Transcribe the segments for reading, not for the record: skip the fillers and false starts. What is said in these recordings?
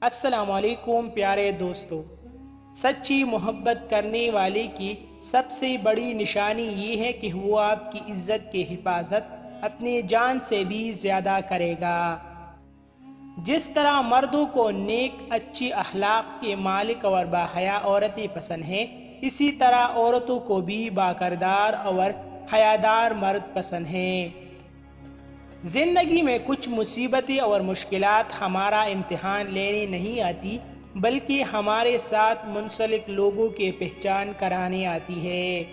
السلام علیکم پیارے دوستو، سچی محبت کرنے والے کی سب سے بڑی نشانی یہ ہے کہ وہ آپ کی عزت کی حفاظت اپنی جان سے بھی زیادہ کرے گا۔ جس طرح مردوں کو نیک اچھی اخلاق کے مالک اور باحیا عورتیں پسند ہیں، اسی طرح عورتوں کو بھی باکردار اور حیادار مرد پسند ہیں۔ زندگی میں کچھ مصیبتیں اور مشکلات ہمارا امتحان لینے نہیں آتی، بلکہ ہمارے ساتھ منسلک لوگوں کی پہچان کرانے آتی ہے۔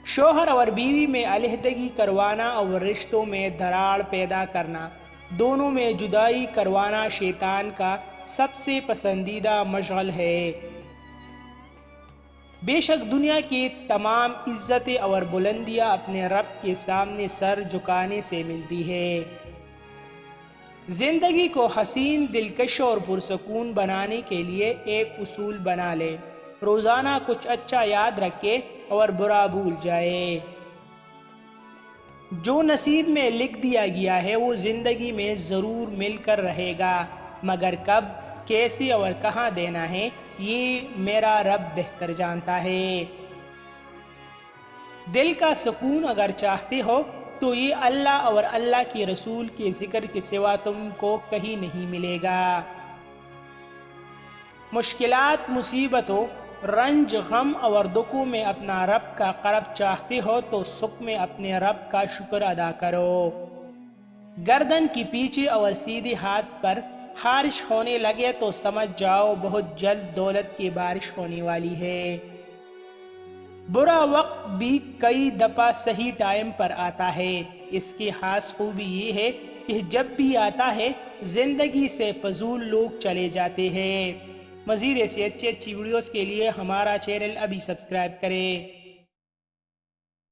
شوہر اور بیوی میں علیحدگی کروانا اور رشتوں میں دراڑ پیدا کرنا، دونوں میں جدائی کروانا شیطان کا سب سے پسندیدہ مشغل ہے۔ بے شک دنیا کی تمام عزتیں اور بلندیاں اپنے رب کے سامنے سر جھکانے سے ملتی ہے۔ زندگی کو حسین، دلکش اور پرسکون بنانے کے لیے ایک اصول بنا لے: روزانہ کچھ اچھا یاد رکھے اور برا بھول جائے۔ جو نصیب میں لکھ دیا گیا ہے وہ زندگی میں ضرور مل کر رہے گا، مگر کب، کیسے اور کہاں دینا ہے یہ میرا رب بہتر جانتا ہے۔ دل کا سکون اگر چاہتے ہو تو یہ اللہ اور اللہ کے رسول کے ذکر کے سوا تم کو کہیں نہیں ملے گا۔ مشکلات، مصیبتوں، رنج، غم اور دکھوں میں اپنا رب کا قرب چاہتے ہو تو سکھ میں اپنے رب کا شکر ادا کرو۔ گردن کی پیچھے اور سیدھے ہاتھ پر خارش ہونے لگے تو سمجھ جاؤ بہت جلد دولت کی بارش ہونے والی ہے۔ برا وقت بھی کئی دفعہ صحیح ٹائم پر آتا ہے، اس کی خاص خوبی یہ ہے کہ جب بھی آتا ہے زندگی سے فضول لوگ چلے جاتے ہیں۔ مزید ایسی اچھی ویڈیوز کے لیے ہمارا چینل ابھی سبسکرائب کریں۔